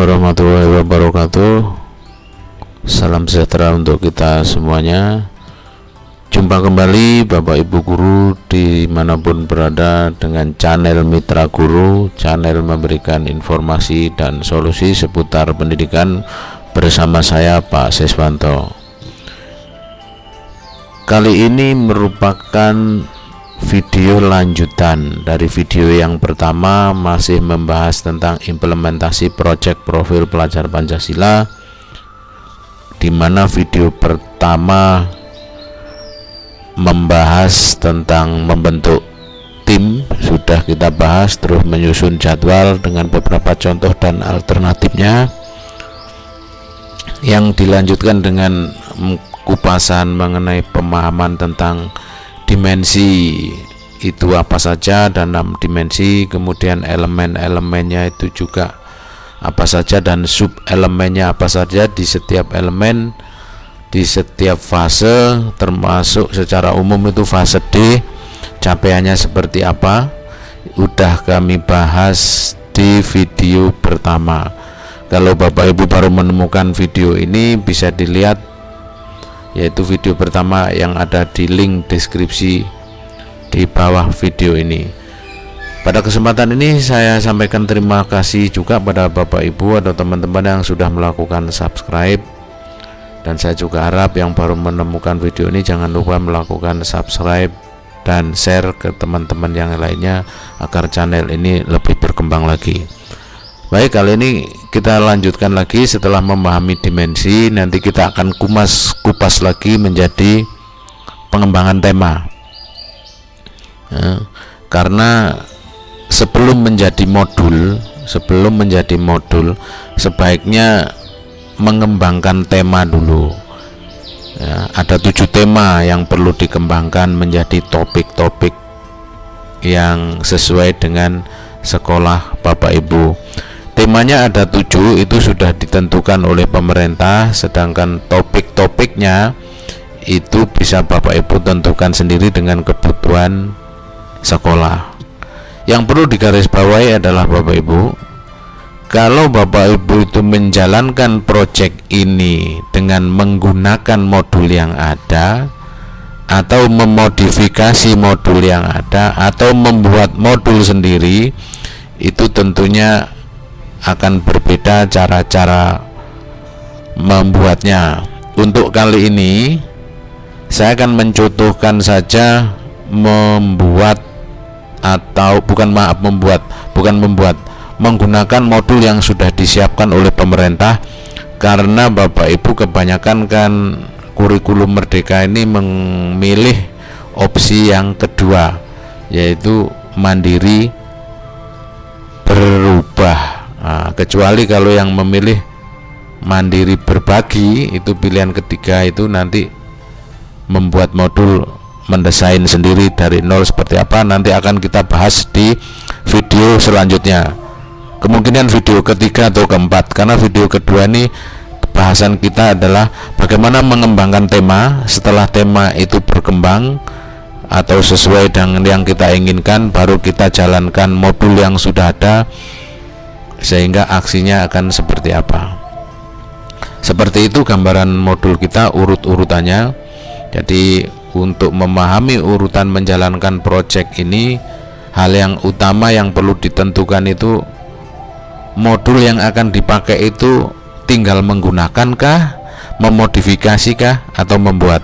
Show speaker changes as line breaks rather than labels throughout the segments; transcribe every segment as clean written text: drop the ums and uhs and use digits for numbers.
warahmatullahi wabarakatuh. Salam sejahtera untuk kita semuanya. Jumpa kembali Bapak Ibu Guru dimanapun berada dengan channel Mitra Guru, channel memberikan informasi dan solusi seputar pendidikan bersama saya Pak Seswanto. Kali ini merupakan video lanjutan dari video yang pertama, masih membahas tentang implementasi proyek profil pelajar Pancasila, di mana video pertama membahas tentang membentuk tim, sudah kita bahas, terus menyusun jadwal dengan beberapa contoh dan alternatifnya, yang dilanjutkan dengan kupasan mengenai pemahaman tentang dimensi itu apa saja dan 6 dimensi, kemudian elemen-elemennya itu juga apa saja dan sub elemennya apa saja di setiap elemen, di setiap fase, termasuk secara umum itu fase D capaiannya seperti apa, udah kami bahas di video pertama. Kalau Bapak Ibu baru menemukan video ini, bisa dilihat yaitu video pertama yang ada di link deskripsi di bawah video ini. Pada kesempatan ini saya sampaikan terima kasih juga pada Bapak Ibu atau teman-teman yang sudah melakukan subscribe, dan saya juga harap yang baru menemukan video ini jangan lupa melakukan subscribe dan share ke teman-teman yang lainnya agar channel ini lebih berkembang lagi. Baik, kali ini kita lanjutkan lagi setelah memahami dimensi. Nanti kita akan kupas lagi menjadi pengembangan tema ya, karena sebelum menjadi modul sebaiknya mengembangkan tema dulu ya. Ada 7 tema yang perlu dikembangkan menjadi topik-topik yang sesuai dengan sekolah Bapak Ibu. Temanya ada 7, itu sudah ditentukan oleh pemerintah, sedangkan topik-topiknya itu bisa Bapak Ibu tentukan sendiri dengan kebutuhan sekolah. Yang perlu digarisbawahi adalah Bapak Ibu, kalau Bapak Ibu itu menjalankan proyek ini dengan menggunakan modul yang ada, atau memodifikasi modul yang ada, atau membuat modul sendiri, itu tentunya akan berbeda cara-cara membuatnya. Untuk kali ini saya akan mencontohkan saja menggunakan modul yang sudah disiapkan oleh pemerintah, karena Bapak Ibu kebanyakan kan kurikulum Merdeka ini memilih opsi yang kedua, yaitu mandiri berubah. Kecuali kalau yang memilih mandiri berbagi, itu pilihan ketiga, itu nanti membuat modul, mendesain sendiri dari nol seperti apa, nanti akan kita bahas di video selanjutnya, kemungkinan video ketiga atau keempat, karena video kedua ini bahasan kita adalah bagaimana mengembangkan tema. Setelah tema itu berkembang atau sesuai dengan yang kita inginkan, baru kita jalankan modul yang sudah ada, sehingga aksinya akan seperti apa. Seperti itu gambaran modul kita, urut-urutannya. Jadi untuk memahami urutan menjalankan proyek ini, hal yang utama yang perlu ditentukan itu modul yang akan dipakai itu tinggal menggunakankah, memodifikasikah, atau membuat.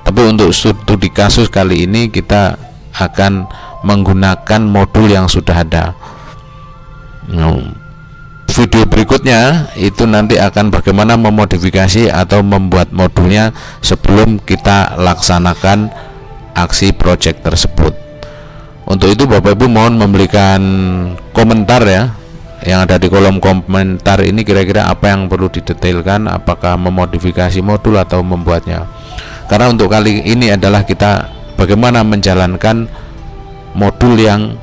Tapi untuk studi kasus kali ini kita akan menggunakan modul yang sudah ada. Video berikutnya itu nanti akan bagaimana memodifikasi atau membuat modulnya sebelum kita laksanakan aksi proyek tersebut. Untuk itu Bapak Ibu mohon memberikan komentar ya, yang ada di kolom komentar ini, kira-kira apa yang perlu didetailkan, apakah memodifikasi modul atau membuatnya. Karena untuk kali ini adalah kita bagaimana menjalankan modul yang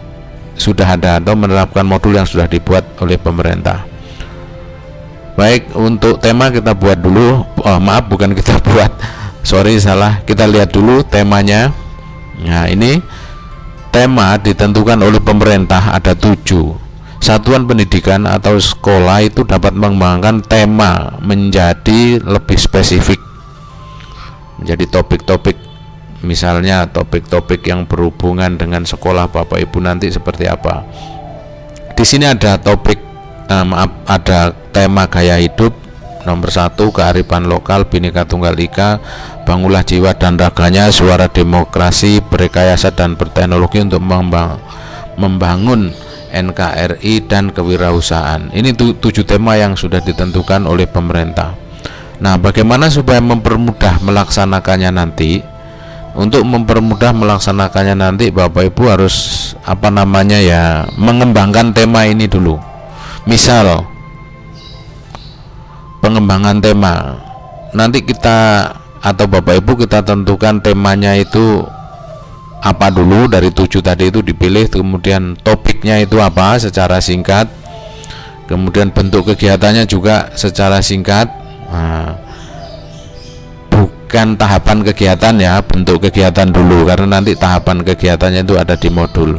sudah ada atau menerapkan modul yang sudah dibuat oleh pemerintah. Baik, untuk tema kita buat dulu. Bukan kita buat, salah, kita lihat dulu temanya. Nah, ini tema ditentukan oleh pemerintah ada 7. satuan pendidikan atau sekolah itu dapat mengembangkan tema menjadi lebih spesifik, menjadi topik-topik, misalnya topik-topik yang berhubungan dengan sekolah Bapak Ibu nanti seperti apa. Di sini ada topik ada tema gaya hidup nomor 1, kearifan lokal, Bhinneka Tunggal Ika, bangunlah jiwa dan raganya, suara demokrasi, berrekayasa dan berteknologi untuk membangun NKRI dan kewirausahaan. Ini 7 tema yang sudah ditentukan oleh pemerintah. Nah, bagaimana supaya mempermudah melaksanakannya nanti? Untuk mempermudah melaksanakannya nanti, Bapak Ibu harus mengembangkan tema ini dulu. Misal pengembangan tema, nanti kita atau Bapak Ibu kita tentukan temanya itu apa dulu, dari 7 tadi itu dipilih, kemudian topiknya itu apa secara singkat, kemudian bentuk kegiatannya juga secara singkat. Bukan tahapan kegiatan ya, bentuk kegiatan dulu, karena nanti tahapan kegiatannya itu ada di modul.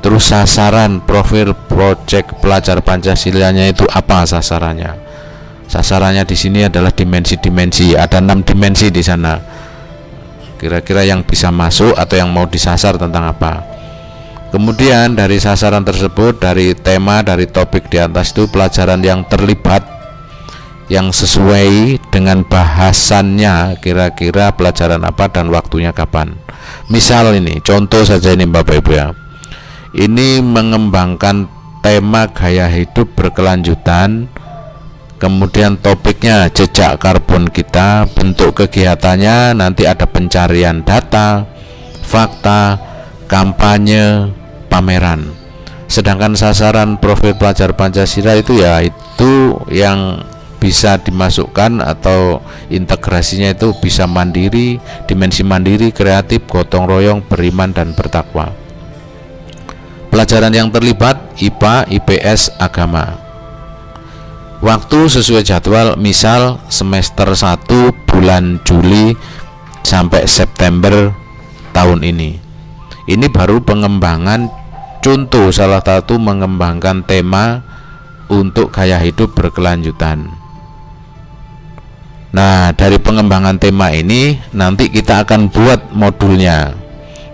Terus sasaran, profil project pelajar Pancasilanya itu apa sasarannya? Sasarannya di sini adalah dimensi-dimensi, ada 6 dimensi di sana. Kira-kira yang bisa masuk atau yang mau disasar tentang apa. Kemudian dari sasaran tersebut, dari tema, dari topik di atas itu, pelajaran yang terlibat, yang sesuai dengan bahasannya, kira-kira pelajaran apa dan waktunya kapan. Misal ini, contoh saja ini Bapak Ibu ya. Ini mengembangkan tema gaya hidup berkelanjutan, kemudian topiknya jejak karbon kita, bentuk kegiatannya nanti ada pencarian data, fakta, kampanye, pameran. Sedangkan sasaran profil pelajar Pancasila itu ya itu yang bisa dimasukkan atau integrasinya itu bisa mandiri, dimensi mandiri, kreatif, gotong royong, beriman dan bertakwa. Pelajaran yang terlibat IPA, IPS, agama. Waktu sesuai jadwal, misal semester 1 bulan Juli sampai September tahun ini. Ini baru pengembangan contoh, salah satu mengembangkan tema untuk gaya hidup berkelanjutan. Nah, dari pengembangan tema ini nanti kita akan buat modulnya.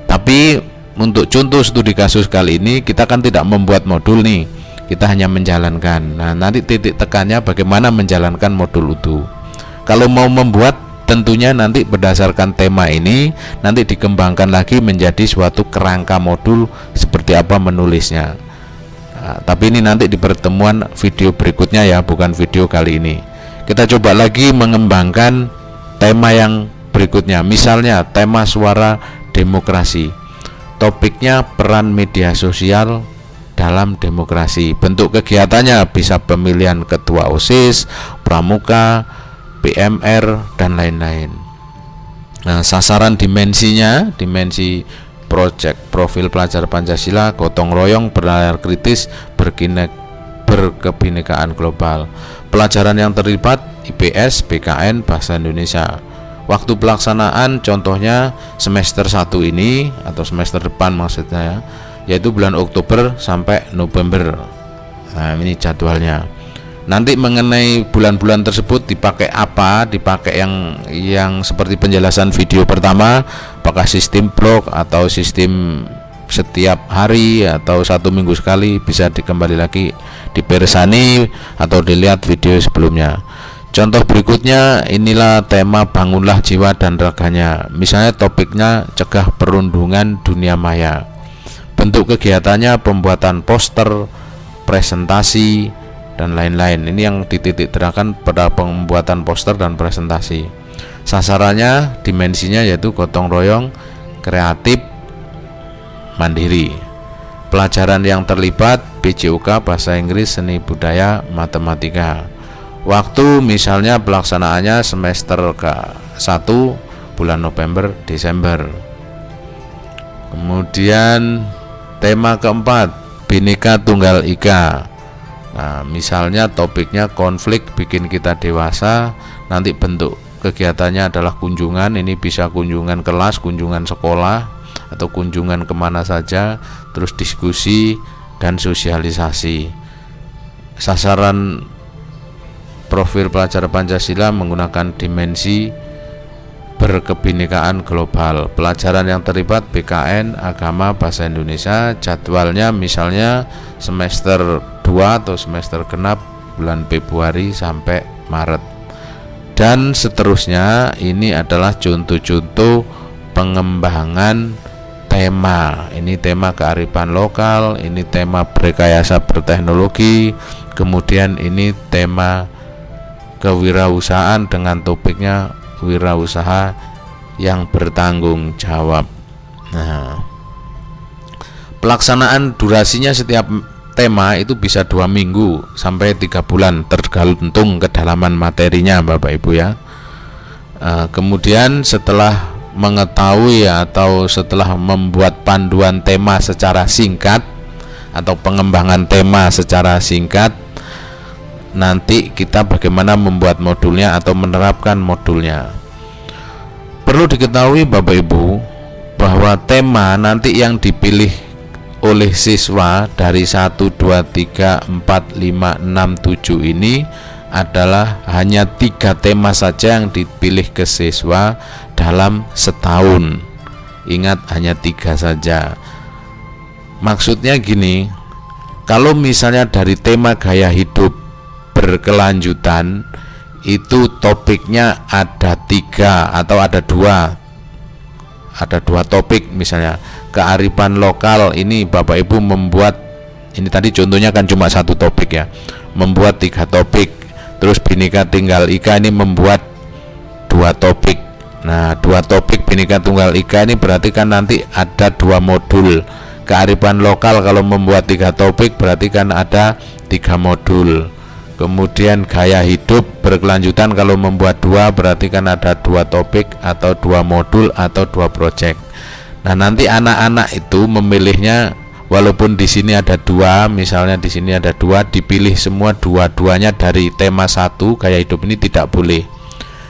Tapi untuk contoh studi kasus kali ini kita kan tidak membuat modul nih, kita hanya menjalankan. Nah, nanti titik tekannya bagaimana menjalankan modul itu. Kalau mau membuat, tentunya nanti berdasarkan tema ini nanti dikembangkan lagi menjadi suatu kerangka modul seperti apa menulisnya. Nah, tapi ini nanti di pertemuan video berikutnya ya, bukan video kali ini. Kita coba lagi mengembangkan tema yang berikutnya, misalnya tema suara demokrasi. Topiknya peran media sosial dalam demokrasi. Bentuk kegiatannya bisa pemilihan ketua OSIS, pramuka, PMR dan lain-lain. Nah, sasaran dimensinya, dimensi project profil pelajar Pancasila, gotong royong, berlayar kritis, berkebinekaan global. Pelajaran yang terlibat IPS, BKN, bahasa Indonesia. Waktu pelaksanaan contohnya semester 1 ini atau semester depan maksudnya ya, yaitu bulan Oktober sampai November. Nah, ini jadwalnya. Nanti mengenai bulan-bulan tersebut dipakai apa, dipakai yang seperti penjelasan video pertama, apakah sistem blok atau sistem setiap hari atau 1 minggu sekali, bisa dikembali lagi dipersani atau dilihat video sebelumnya. Contoh berikutnya, inilah tema bangunlah jiwa dan raganya. Misalnya topiknya cegah perundungan dunia maya. Bentuk kegiatannya pembuatan poster, presentasi dan lain-lain. Ini yang dititik terakan pada pembuatan poster dan presentasi. Sasarannya, dimensinya yaitu gotong royong, kreatif, mandiri. Pelajaran yang terlibat BJUK, bahasa Inggris, seni budaya, matematika. Waktu misalnya pelaksanaannya semester ke-1 bulan November Desember. Kemudian tema keempat Bhinneka Tunggal Ika. Nah, misalnya topiknya konflik bikin kita dewasa. Nanti bentuk kegiatannya adalah kunjungan. Ini bisa kunjungan kelas, kunjungan sekolah, atau kunjungan kemana saja. Terus diskusi dan sosialisasi. Sasaran profil pelajar Pancasila menggunakan dimensi berkebinekaan global. Pelajaran yang terlibat BKN, agama, bahasa Indonesia. Jadwalnya misalnya semester 2 atau semester genap bulan Februari sampai Maret. Dan seterusnya. Ini adalah contoh-contoh pengembangan tema. Ini tema kearifan lokal, ini tema berrekayasa berteknologi, kemudian ini tema kewirausahaan dengan topiknya wirausaha yang bertanggung jawab. Nah, pelaksanaan durasinya setiap tema itu bisa 2 minggu sampai 3 bulan tergantung kedalaman materinya Bapak Ibu ya. Kemudian setelah mengetahui atau setelah membuat panduan tema secara singkat atau pengembangan tema secara singkat, nanti kita bagaimana membuat modulnya atau menerapkan modulnya. Perlu diketahui Bapak Ibu bahwa tema nanti yang dipilih oleh siswa dari 1, 2, 3, 4, 5, 6, 7 ini adalah hanya 3 tema saja yang dipilih ke siswa dalam setahun. Ingat, hanya 3 saja. Maksudnya gini, kalau misalnya dari tema gaya hidup berkelanjutan itu topiknya ada 3 atau ada 2 topik, misalnya kearifan lokal, ini Bapak Ibu membuat, ini tadi contohnya kan cuma 1 topik ya, membuat 3 topik. Terus Bhinneka Tunggal Ika ini membuat 2 topik. Nah, 2 topik Bhinneka Tunggal Ika ini berarti kan nanti ada 2 modul. Kearifan lokal kalau membuat 3 topik berarti kan ada 3 modul. Kemudian gaya hidup berkelanjutan kalau membuat 2 berarti kan ada 2 topik atau 2 modul atau 2 project. Nah, nanti anak-anak itu memilihnya, walaupun di sini ada 2, misalnya di sini ada 2, dipilih semua dua-duanya dari tema 1 gaya hidup ini tidak boleh.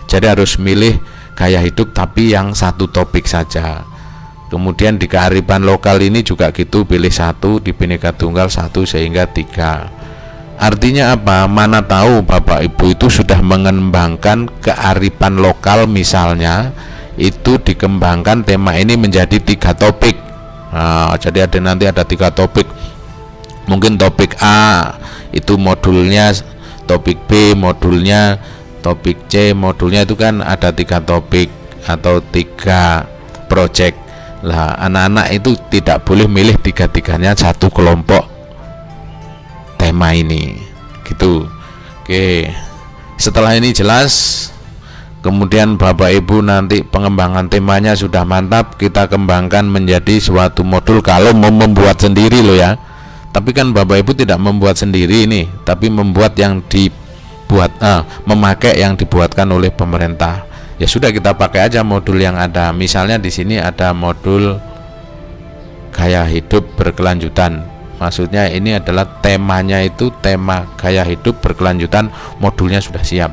Jadi harus milih gaya hidup tapi yang 1 topik saja. Kemudian di kearifan lokal ini juga gitu, pilih 1, di Bhinneka Tunggal 1 sehingga 3. Artinya apa? Mana tahu Bapak Ibu itu sudah mengembangkan kearifan lokal, misalnya itu dikembangkan tema ini menjadi 3 topik. Nah, jadi nanti ada 3 topik. Mungkin topik A itu modulnya, topik B modulnya, topik C modulnya, itu kan ada 3 topik atau 3 project. Lah, anak-anak itu tidak boleh milih 3-3-nya satu kelompok tema ini gitu. Oke, setelah ini jelas, kemudian Bapak Ibu nanti pengembangan temanya sudah mantap, kita kembangkan menjadi suatu modul kalau mau membuat sendiri loh ya. Tapi kan Bapak Ibu tidak membuat sendiri ini, tapi membuat yang dibuat, memakai yang dibuatkan oleh pemerintah. Ya sudah, kita pakai aja modul yang ada. Misalnya di sini ada modul gaya hidup berkelanjutan. Maksudnya ini adalah temanya itu tema gaya hidup berkelanjutan, modulnya sudah siap.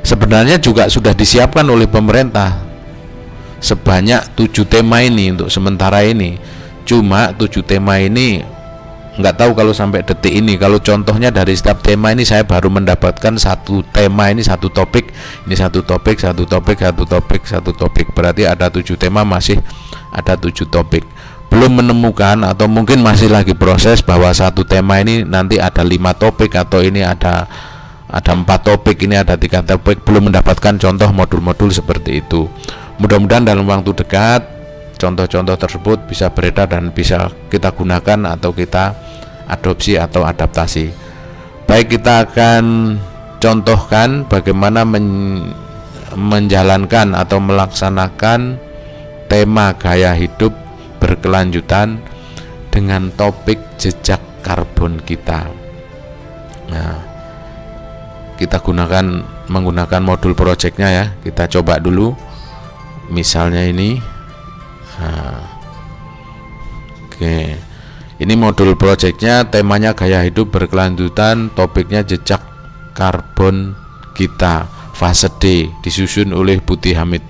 Sebenarnya juga sudah disiapkan oleh pemerintah sebanyak 7 tema ini untuk sementara ini. Cuma 7 tema ini nggak tahu kalau sampai detik ini. Kalau contohnya dari setiap tema ini saya baru mendapatkan 1 tema ini 1 topik, ini 1 topik, 1 topik, 1 topik, 1 topik. Berarti ada 7 tema, masih ada 7 topik. Belum menemukan atau mungkin masih lagi proses bahwa 1 tema ini nanti ada 5 topik atau ini ada 4 topik, ini ada 3 topik. Belum mendapatkan contoh modul-modul seperti itu. Mudah-mudahan dalam waktu dekat contoh-contoh tersebut bisa beredar dan bisa kita gunakan atau kita adopsi atau adaptasi. Baik, kita akan contohkan bagaimana menjalankan atau melaksanakan tema gaya hidup berkelanjutan dengan topik jejak karbon kita. Nah, kita menggunakan modul projectnya ya. Kita coba dulu, misalnya ini. Nah, oke. Ini modul projectnya, temanya gaya hidup berkelanjutan, topiknya jejak karbon kita, fase D, disusun oleh Budi Hamid.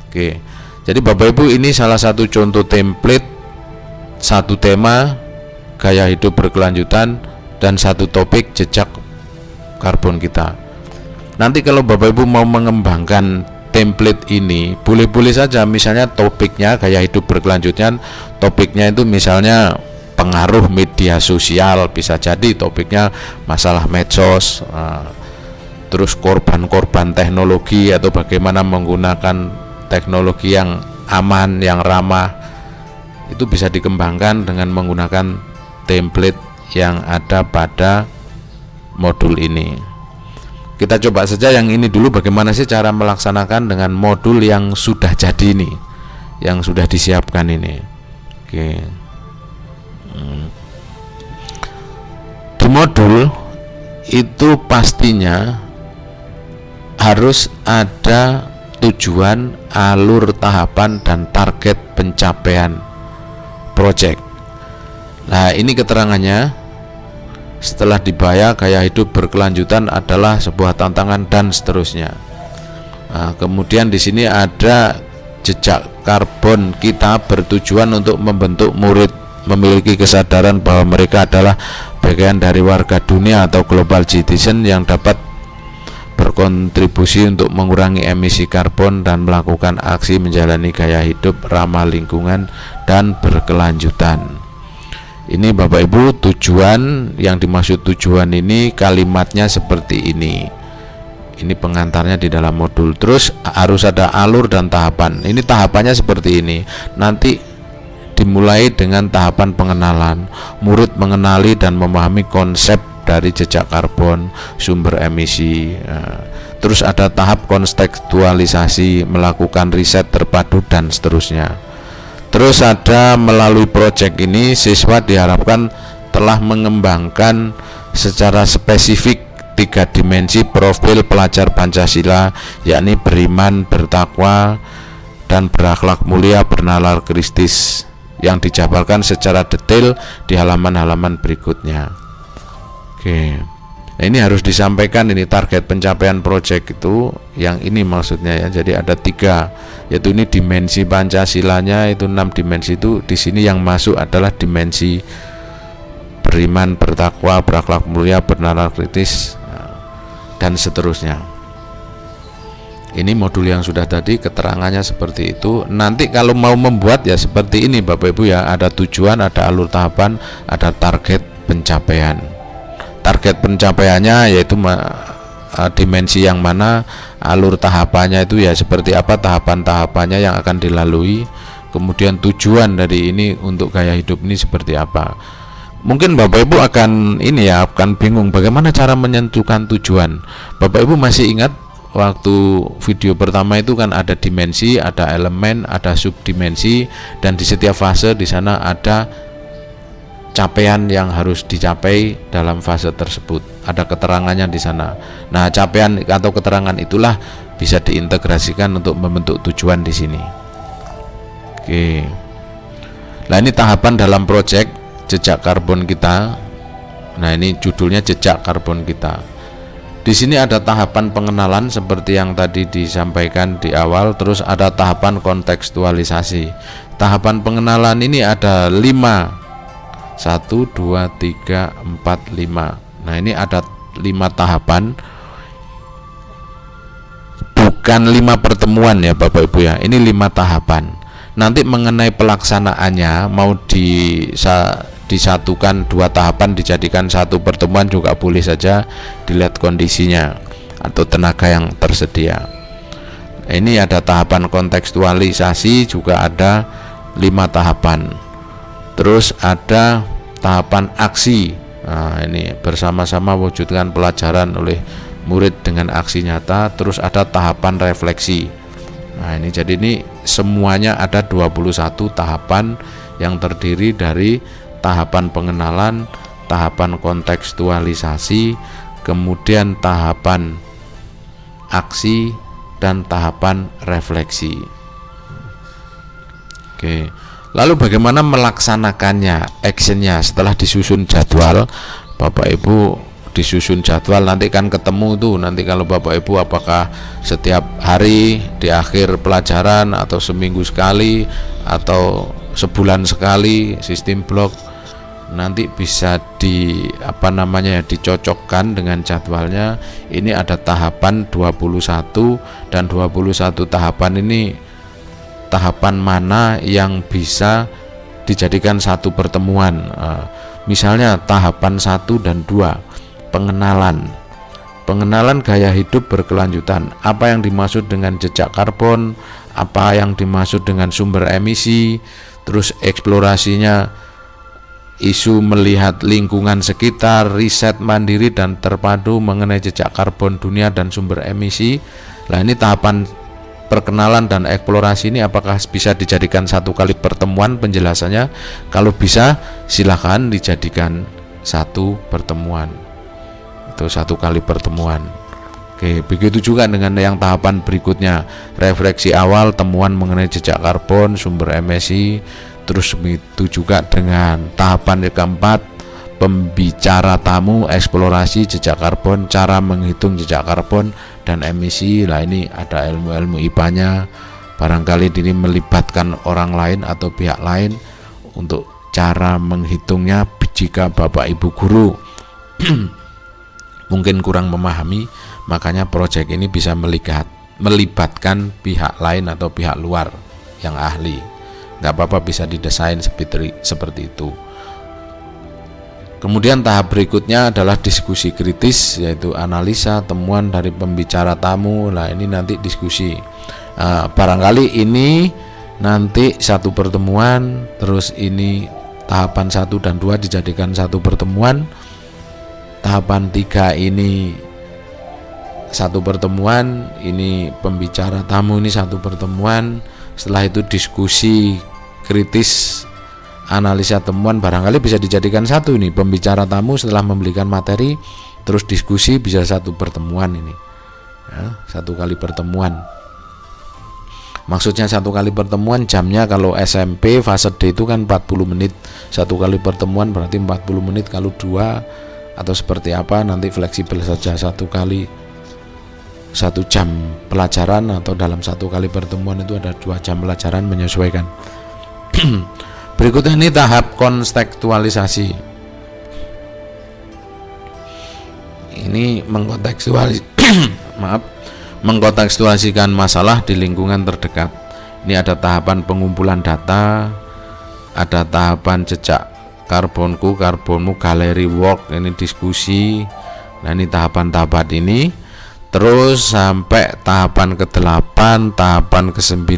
Oke, jadi Bapak Ibu, ini salah satu contoh template 1 tema gaya hidup berkelanjutan, dan satu topik jejak karbon kita. Nanti kalau Bapak Ibu mau mengembangkan template ini, boleh-boleh saja, misalnya topiknya gaya hidup berkelanjutan, topiknya itu misalnya pengaruh media sosial, bisa jadi topiknya masalah medsos, terus korban-korban teknologi atau bagaimana menggunakan teknologi yang aman, yang ramah, itu bisa dikembangkan dengan menggunakan template yang ada pada modul ini. Kita coba saja yang ini dulu, bagaimana sih cara melaksanakan dengan modul yang sudah jadi ini, yang sudah disiapkan ini. Oke. Di modul itu pastinya harus ada tujuan, alur, tahapan, dan target pencapaian project. Nah, ini keterangannya. Setelah dibayar, gaya hidup berkelanjutan adalah sebuah tantangan dan seterusnya. Nah, kemudian di sini ada jejak karbon kita bertujuan untuk membentuk murid memiliki kesadaran bahwa mereka adalah bagian dari warga dunia atau global citizen yang dapat berkontribusi untuk mengurangi emisi karbon dan melakukan aksi menjalani gaya hidup ramah lingkungan dan berkelanjutan. Ini Bapak Ibu tujuan, yang dimaksud tujuan ini kalimatnya seperti ini. Ini pengantarnya di dalam modul. Terus harus ada alur dan tahapan. Ini tahapannya seperti ini. Nanti dimulai dengan tahapan pengenalan. Murid mengenali dan memahami konsep dari jejak karbon, sumber emisi. Terus ada tahap kontekstualisasi, melakukan riset terpadu dan seterusnya. Terus ada melalui proyek ini siswa diharapkan telah mengembangkan secara spesifik 3 dimensi profil pelajar Pancasila, yakni beriman, bertakwa, dan berakhlak mulia, bernalar kristis, yang dijabarkan secara detail di halaman-halaman berikutnya. Oke. Nah, ini harus disampaikan, ini target pencapaian proyek itu yang ini maksudnya ya. Jadi ada 3, yaitu ini dimensi Pancasilanya, itu 6 dimensi. Itu di sini yang masuk adalah dimensi beriman, bertakwa, berakhlak mulia, bernalar kritis, dan seterusnya. Ini modul yang sudah tadi keterangannya seperti itu. Nanti kalau mau membuat ya seperti ini Bapak Ibu ya, ada tujuan, ada alur tahapan, ada target pencapaian. Target pencapaiannya yaitu dimensi yang mana, alur tahapannya itu ya seperti apa tahapan-tahapannya yang akan dilalui, kemudian tujuan dari ini untuk gaya hidup ini seperti apa. Mungkin Bapak Ibu akan ini ya, akan bingung bagaimana cara menentukan tujuan. Bapak Ibu masih ingat waktu video pertama itu kan ada dimensi, ada elemen, ada subdimensi, dan di setiap fase di sana ada capaian yang harus dicapai dalam fase tersebut. Ada keterangannya di sana. Nah, capaian atau keterangan itulah bisa diintegrasikan untuk membentuk tujuan di sini. Oke. Nah, ini tahapan dalam proyek jejak karbon kita. Nah, ini judulnya jejak karbon kita. Di sini ada tahapan pengenalan seperti yang tadi disampaikan di awal, terus ada tahapan kontekstualisasi. Tahapan pengenalan ini ada 5. 1, 2, 3, 4, 5. Nah, ini ada 5 tahapan, bukan 5 pertemuan ya Bapak Ibu ya. Ini 5 tahapan. Nanti mengenai pelaksanaannya mau disatukan 2 tahapan dijadikan 1 pertemuan juga boleh saja, dilihat kondisinya atau tenaga yang tersedia. Ini ada tahapan kontekstualisasi, juga ada 5 tahapan. Terus ada tahapan aksi. Nah, ini bersama-sama wujudkan pelajaran oleh murid dengan aksi nyata. Terus ada tahapan refleksi. Nah, ini jadi ini semuanya ada 21 tahapan yang terdiri dari tahapan pengenalan, tahapan kontekstualisasi, kemudian tahapan aksi, dan tahapan refleksi. Oke. Lalu bagaimana melaksanakannya, actionnya setelah disusun jadwal. Bapak Ibu disusun jadwal, nanti kan ketemu tuh nanti kalau Bapak Ibu apakah setiap hari di akhir pelajaran atau seminggu sekali atau sebulan sekali, sistem blok. nanti bisa dicocokkan dengan jadwalnya. Ini ada tahapan 21 dan 21 tahapan ini tahapan mana yang bisa dijadikan satu pertemuan. Misalnya tahapan 1 dan 2, pengenalan gaya hidup berkelanjutan. Apa yang dimaksud dengan jejak karbon, apa yang dimaksud dengan sumber emisi, terus eksplorasinya isu melihat lingkungan sekitar, riset mandiri dan terpadu mengenai jejak karbon dunia dan sumber emisi. Nah, ini tahapan perkenalan dan eksplorasi ini apakah bisa dijadikan satu kali pertemuan penjelasannya? Kalau bisa, silakan dijadikan satu pertemuan. Itu satu kali pertemuan. Oke, begitu juga dengan yang tahapan berikutnya, refleksi awal, temuan mengenai jejak karbon, sumber emisi. Terus itu juga dengan tahapan yang keempat, pembicara tamu, eksplorasi jejak karbon, cara menghitung jejak karbon dan emisi. Lah ini ada ilmu-ilmu IPA-nya, barangkali ini melibatkan orang lain atau pihak lain untuk cara menghitungnya. Jika Bapak Ibu guru mungkin kurang memahami, makanya proyek ini bisa melibatkan pihak lain atau pihak luar yang ahli. Nggak apa-apa, bisa didesain seperti itu. Kemudian tahap berikutnya adalah diskusi kritis, yaitu analisa temuan dari pembicara tamu. Nah, ini nanti diskusi. Barangkali ini nanti satu pertemuan, terus ini tahapan 1 dan 2 dijadikan satu pertemuan. Tahapan 3 ini satu pertemuan, ini pembicara tamu ini satu pertemuan. Setelah itu diskusi kritis, analisa temuan, barangkali bisa dijadikan satu ini pembicara tamu setelah memberikan materi, terus diskusi bisa satu pertemuan ini ya, satu kali pertemuan. Maksudnya satu kali pertemuan, jamnya kalau SMP fase D itu kan 40 menit, satu kali pertemuan berarti 40 menit. Kalau 2 atau seperti apa nanti fleksibel saja, satu kali 1 jam pelajaran, atau dalam satu kali pertemuan itu ada 2 jam pelajaran, menyesuaikan. Berikutnya ini tahap kontekstualisasi. Ini mengkontekstualisasikan masalah di lingkungan terdekat. Ini ada tahapan pengumpulan data, ada tahapan jejak karbonmu, galeri work, ini diskusi. Nah, ini tahapan-tahapan ini. Terus sampai tahapan ke-8, tahapan ke-9,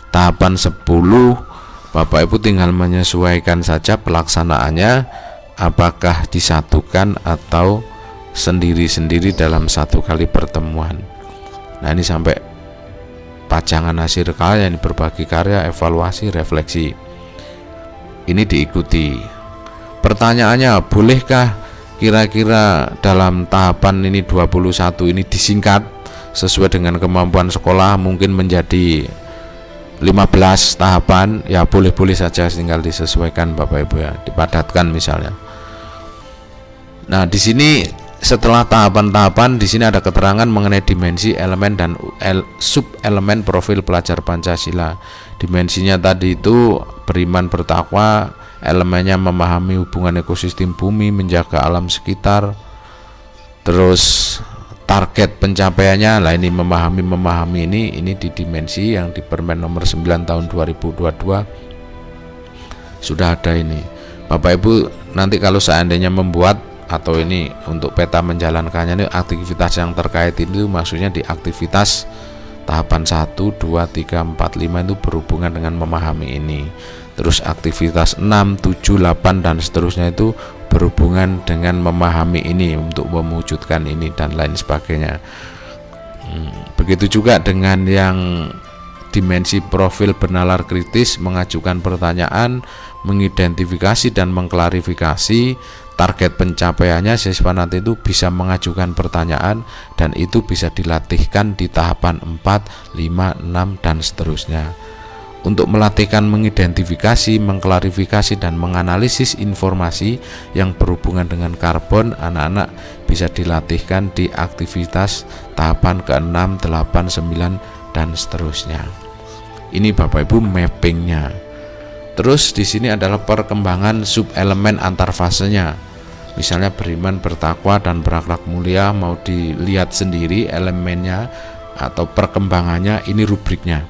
tahapan 10. Bapak Ibu tinggal menyesuaikan saja pelaksanaannya, apakah disatukan atau sendiri-sendiri dalam satu kali pertemuan. Nah, ini sampai pajangan hasil karya, ini berbagi karya, evaluasi, refleksi. Ini diikuti. Pertanyaannya, bolehkah kira-kira dalam tahapan ini 21 ini disingkat sesuai dengan kemampuan sekolah, mungkin menjadi 15 tahapan? Ya boleh-boleh saja, tinggal disesuaikan Bapak Ibu ya, dipadatkan misalnya. Nah, di sini setelah tahapan-tahapan, di sini ada keterangan mengenai dimensi, elemen dan sub elemen profil pelajar Pancasila. Dimensinya tadi itu beriman, bertakwa, elemennya memahami hubungan ekosistem bumi, menjaga alam sekitar. Terus target pencapaiannya, lah ini memahami ini di dimensi yang di Permen nomor 9 tahun 2022 sudah ada ini. Bapak Ibu nanti kalau seandainya membuat atau ini untuk peta menjalankannya, ini aktivitas yang terkait itu maksudnya di aktivitas tahapan 1, 2, 3, 4, 5 itu berhubungan dengan memahami ini. Terus aktivitas 6, 7, 8 dan seterusnya itu berhubungan dengan memahami ini untuk mewujudkan ini dan lain sebagainya. Begitu juga dengan yang dimensi profil bernalar kritis, mengajukan pertanyaan, mengidentifikasi dan mengklarifikasi target pencapaiannya. Siswa nanti itu bisa mengajukan pertanyaan dan itu bisa dilatihkan di tahapan 4, 5, 6 dan seterusnya. Untuk melatihkan mengidentifikasi, mengklarifikasi dan menganalisis informasi yang berhubungan dengan karbon, anak-anak bisa dilatihkan di aktivitas tahapan ke-6, 8, 9 dan seterusnya. Ini Bapak Ibu mappingnya. Terus di sini adalah perkembangan subelemen antar fasenya. Misalnya beriman, bertakwa, dan berakhlak mulia mau dilihat sendiri elemennya atau perkembangannya, ini rubriknya.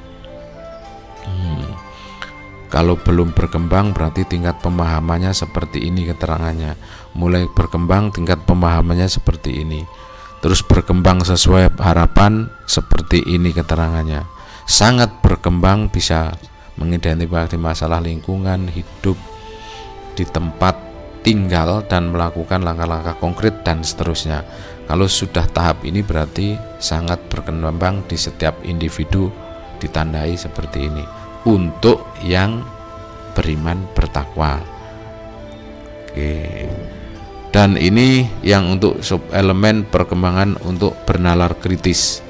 Kalau belum berkembang berarti tingkat pemahamannya seperti ini keterangannya. Mulai berkembang tingkat pemahamannya seperti ini. Terus berkembang sesuai harapan seperti ini keterangannya. Sangat berkembang bisa mengidentifikasi masalah lingkungan, hidup di tempat tinggal dan melakukan langkah-langkah konkret dan seterusnya. Kalau sudah tahap ini berarti sangat berkembang di setiap individu, ditandai seperti ini. Untuk yang beriman bertakwa. Oke. Dan ini yang untuk subelemen perkembangan untuk bernalar kritis.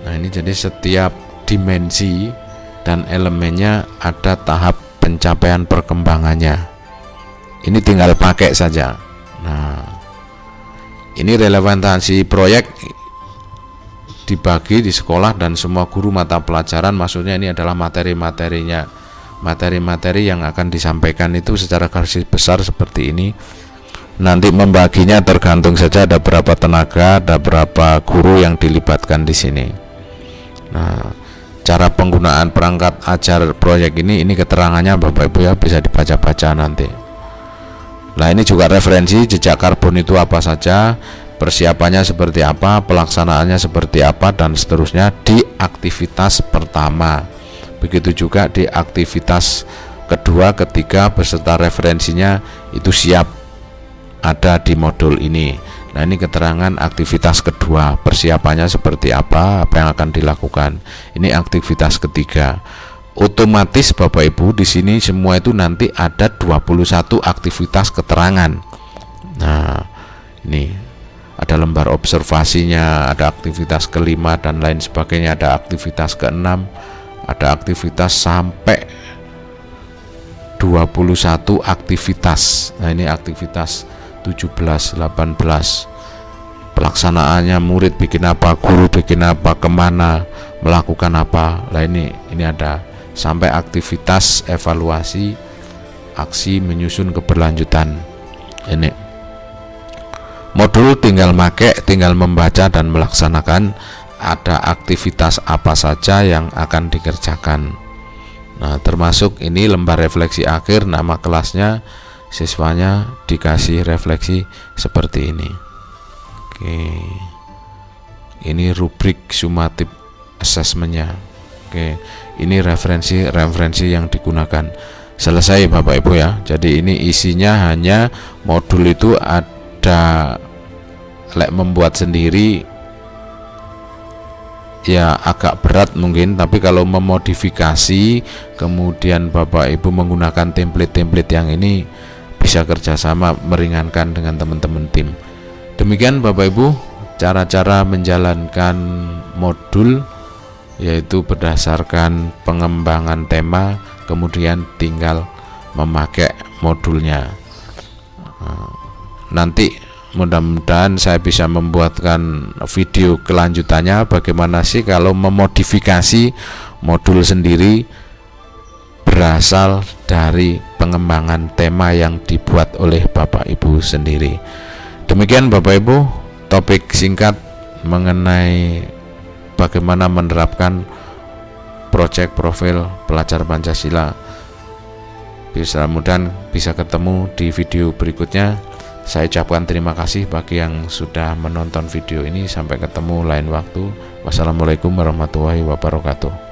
Nah, ini jadi setiap dimensi dan elemennya ada tahap pencapaian perkembangannya. Ini tinggal pakai saja. Nah, ini relevansi proyek dibagi di sekolah dan semua guru mata pelajaran, maksudnya ini adalah materi-materinya, materi-materi yang akan disampaikan itu secara garis besar seperti ini. Nanti membaginya tergantung saja ada berapa tenaga, ada berapa guru yang dilibatkan di sini. Nah, cara penggunaan perangkat ajar proyek ini keterangannya Bapak Ibu ya, bisa dibaca-baca nanti. Nah, ini juga referensi jejak karbon itu apa saja, persiapannya seperti apa, pelaksanaannya seperti apa, dan seterusnya di aktivitas pertama. Begitu juga di aktivitas kedua, ketiga, beserta referensinya itu siap ada di modul ini. Nah, ini keterangan aktivitas kedua, persiapannya seperti apa yang akan dilakukan. Ini aktivitas ketiga. Otomatis Bapak Ibu di sini semua itu nanti ada 21 aktivitas keterangan. Nah, ini ada lembar observasinya, ada aktivitas kelima dan lain sebagainya, ada aktivitas keenam, ada aktivitas sampai 21 aktivitas. Nah, ini aktivitas 17, 18. Pelaksanaannya murid bikin apa, guru bikin apa, kemana, melakukan apa. Nah, ini ada sampai aktivitas evaluasi, aksi, menyusun keberlanjutan. Ini modul tinggal make, tinggal membaca dan melaksanakan ada aktivitas apa saja yang akan dikerjakan. Nah, termasuk ini lembar refleksi akhir, nama kelasnya, siswanya dikasih refleksi seperti ini. Oke. Ini rubrik summative assessmentnya. Oke. Ini referensi yang digunakan. Selesai Bapak Ibu ya. Jadi ini isinya hanya modul itu ada membuat sendiri ya agak berat mungkin, tapi kalau memodifikasi kemudian Bapak Ibu menggunakan template-template yang ini bisa kerjasama meringankan dengan teman-teman tim. Demikian Bapak Ibu cara-cara menjalankan modul, yaitu berdasarkan pengembangan tema, kemudian tinggal memakai modulnya. Nanti mudah-mudahan saya bisa membuatkan video kelanjutannya bagaimana sih kalau memodifikasi modul sendiri berasal dari pengembangan tema yang dibuat oleh Bapak Ibu sendiri. Demikian Bapak Ibu topik singkat mengenai bagaimana menerapkan proyek profil pelajar Pancasila. Mudah-mudahan bisa ketemu di video berikutnya. Saya ucapkan terima kasih bagi yang sudah menonton video ini. Sampai ketemu lain waktu. Wassalamualaikum warahmatullahi wabarakatuh.